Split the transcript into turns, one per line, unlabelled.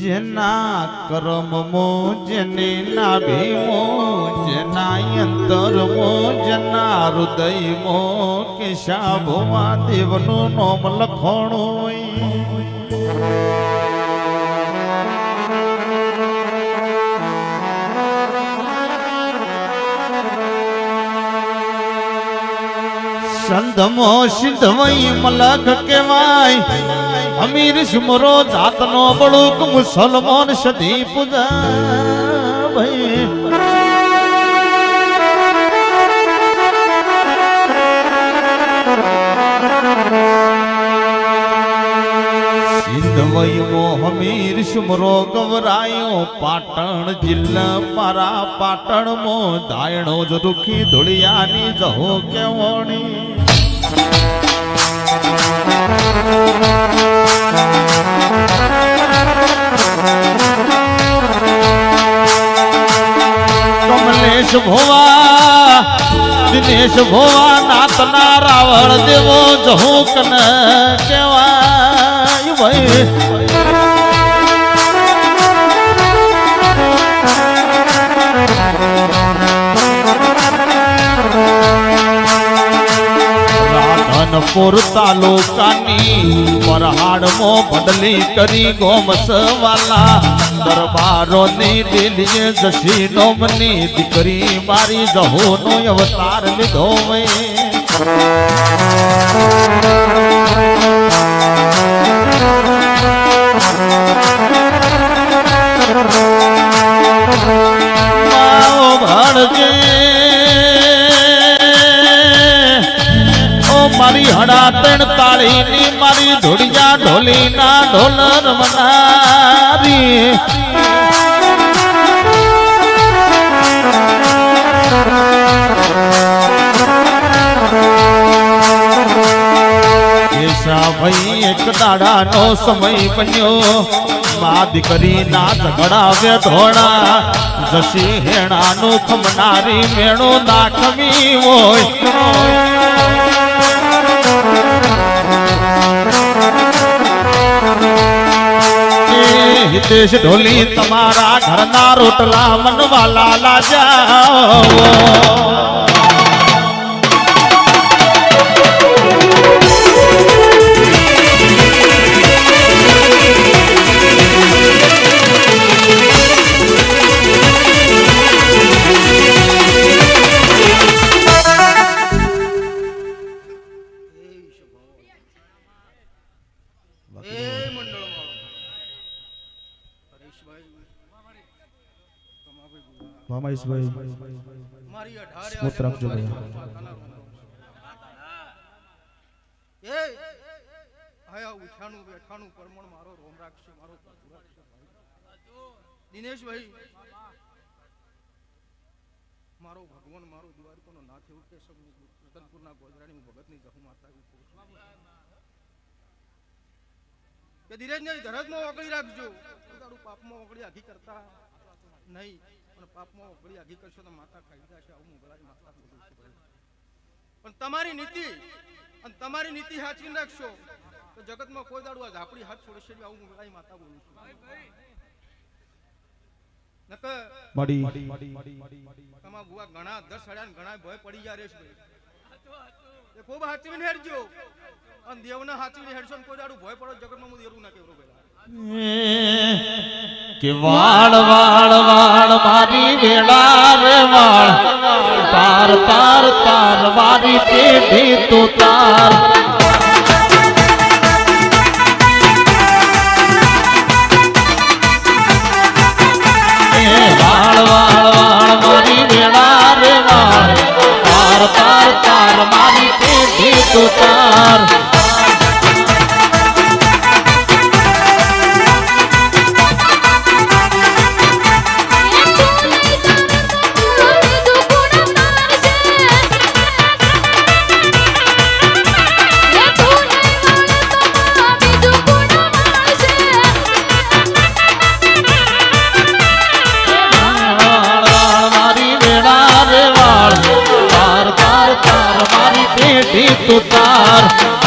જેના કર્મ મો જેને નાભી મો જેના અંતર મો જેના હૃદય મો કેશા ભુવા દેવનું નામ લખણું હોય સંધમો સિદ્ધવઈ મલક કેવાય અમીર સુમરો જાતનો બળુક મુસલમાન સદી પૂજા ભાઈ સિદ્ધવઈ મો હમીર સુમરો ગવરાયો પાટણ જિલ્લા મારા પાટણ મો દાયણો જ દુખી ધોળિયાની જહો કેવણી કમલેશ ભોવા દિનેશ ભોવા નાતના રાવણ દેવો જહુક ન કેવાય ભાઈ રાધનપુર તાલુકાની પરહાડમાં બદલી કરી ગોમસવાલા દરબારોની દિલીએ જશી નોમની દીકરી મારી જહોનો અવતાર લીધો મારી હડા ત્રણ તાળીની મારી ધોડિયા ઢોલીના ઢોલર મનારી ભાઈ એક દાડાનો સમય બન્યો મા દીકરીના ઝઘડા વેધોડા જશી હેણાનું ખમનારી મેણો નાખવી હોય હિતેશ ઢોલી તમારા ઘરના રોટલા મનવાલા લાજાઓ
મારી 18 રાખજો ભાઈ એ આયા ઉઠાણું બેઠાણું પરમણ મારો રોમ રાખશે મારો દિનેશ ભાઈ મારો ભગવાન મારો દ્વારકાનો નાથ એવું કે રતનપુરના ગોજરાની હું ભગતની જહુ માતા કે ધીરજને ધરજમાં ઓગળી રાખજો તારું પાપમાં ઓગળી આખી કરતા નહીં પાપમાં ઓગળી આઘી કરશો તો માતા ખાઈ જશે આવું મોગલાની માતા બોલું છું પણ તમારી નીતિ અને તમારી નીતિ સાચવી રાખશો તો જગતમાં કોઈ દાડું આ ઝાપડી હાથ છોડશે આવું મોગલાની માતા બોલું છું નક મડી તમારા બુઆ ઘણા 10 સડ્યા ને ઘણા ભય પડી ગયા રેશ ભાઈ એ ખૂબ હાચવીને હેરજો અને દેવને હાચવીને હેરશો ને કોઈ દાડું ભય પડો જગતમાં હું દેરું ના કેવરો પેલા
કે વાળ વાળ વાળ મારી વેળા રે વાળ તાર તાર તાર મારી પેઢી તો તાર વાળ વાળ વાળ મારી વેળા રે વાળ તાર તાર તાર મારી પેઢી તો તાર તું તાર